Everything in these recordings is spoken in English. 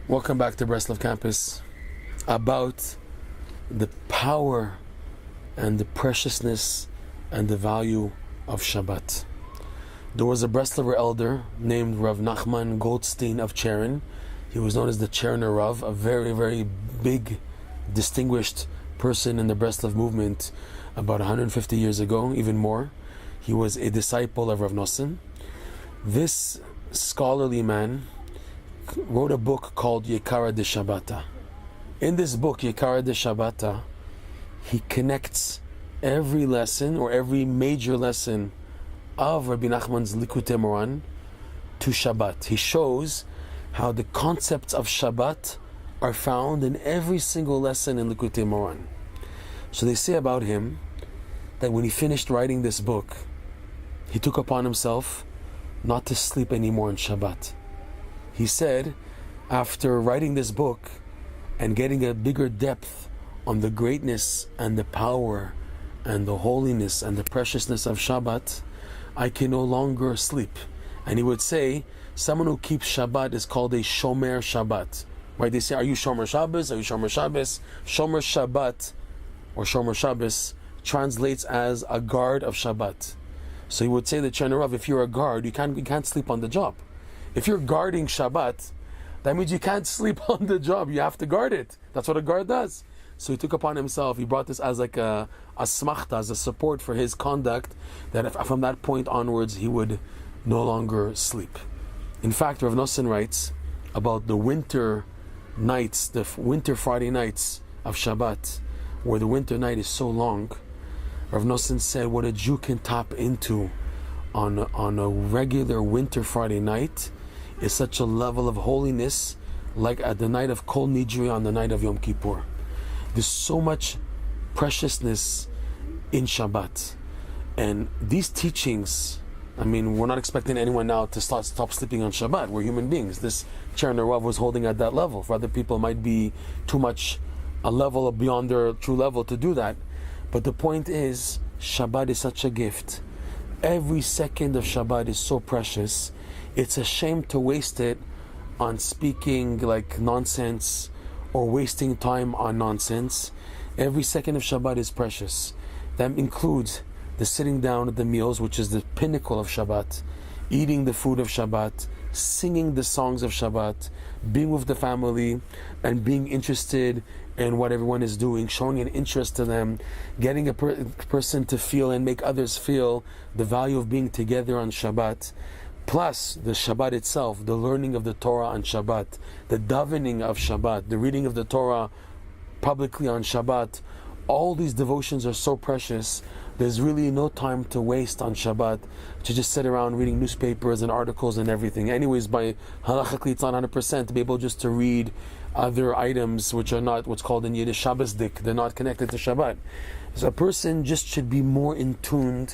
Welcome back to Breslov campus. About the power and the preciousness and the value of Shabbat. There was a Breslover elder named Rav Nachman Goldstein of Cheren. He was known as the Cherener Rav, a very, very big, distinguished person in the Breslov movement about 150 years ago, even more. He was a disciple of Rav Nosson. This scholarly man wrote a book called You Guard Shabbat. In this book, You Guard Shabbat, he connects every lesson or every major lesson of Rabbi Nachman's Likutey Moharan to Shabbat. He shows how the concepts of Shabbat are found in every single lesson in Likutey Moharan. So they say about him that when he finished writing this book, he took upon himself not to sleep anymore on Shabbat. He said, after writing this book and getting a bigger depth on the greatness and the power and the holiness and the preciousness of Shabbat, I can no longer sleep. And he would say, someone who keeps Shabbat is called a Shomer Shabbat. Right? They say, are you Shomer Shabbos? Are you Shomer Shabbos? Shomer Shabbat or Shomer Shabbos translates as a guard of Shabbat. So he would say the Cherener Rav, if you're a guard, you can't sleep on the job. If you're guarding Shabbat, that means you can't sleep on the job. You have to guard it. That's what a guard does. So he took upon himself, he brought this as like a smachta, as a support for his conduct, that from that point onwards he would no longer sleep. In fact, Rav Nosson writes about the winter nights, the winter Friday nights of Shabbat, where the winter night is so long. Rav Nosson said what a Jew can tap into on a regular winter Friday night is such a level of holiness, like at the night of Kol Nidri on the night of Yom Kippur. There's so much preciousness in Shabbat. And these teachings, I mean, we're not expecting anyone now to stop sleeping on Shabbat. We're human beings. This Cherener Rav was holding at that level. For other people, it might be too much, a level beyond their true level to do that. But the point is, Shabbat is such a gift. Every second of Shabbat is so precious. It's a shame to waste it on speaking like nonsense or wasting time on nonsense. Every second of Shabbat is precious. That includes the sitting down at the meals, which is the pinnacle of Shabbat, eating the food of Shabbat, singing the songs of Shabbat, being with the family and being interested in what everyone is doing, showing an interest to them, getting a person to feel and make others feel the value of being together on Shabbat, plus the Shabbat itself, the learning of the Torah on Shabbat, the davening of Shabbat, the reading of the Torah publicly on Shabbat. All these devotions are so precious. There's really no time to waste on Shabbat to just sit around reading newspapers and articles and everything. Anyways, by halachically it's not 100% to be able just to read other items which are not what's called in Yiddish Shabbosdik. They're not connected to Shabbat. So a person just should be more in tune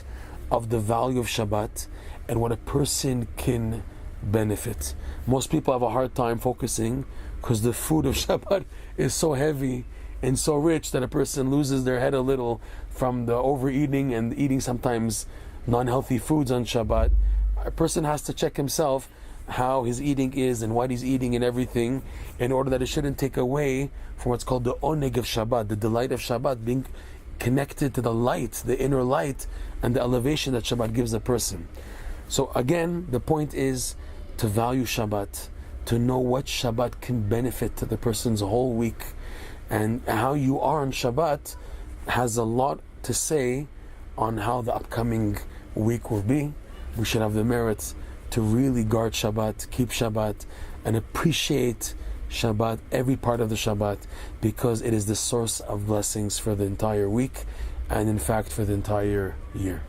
of the value of Shabbat and what a person can benefit. Most people have a hard time focusing because the food of Shabbat is so heavy and so rich that a person loses their head a little from the overeating and eating sometimes non-healthy foods on Shabbat. A person has to check himself how his eating is and what he's eating and everything, in order that it shouldn't take away from what's called the oneg of Shabbat, the delight of Shabbat, being connected to the light, the inner light and the elevation that Shabbat gives a person. So again, the point is to value Shabbat, to know what Shabbat can benefit to the person's whole week, and how you are on Shabbat has a lot to say on how the upcoming week will be. We should have the merit to really guard Shabbat, keep Shabbat, and appreciate Shabbat, every part of the Shabbat, because it is the source of blessings for the entire week and in fact for the entire year.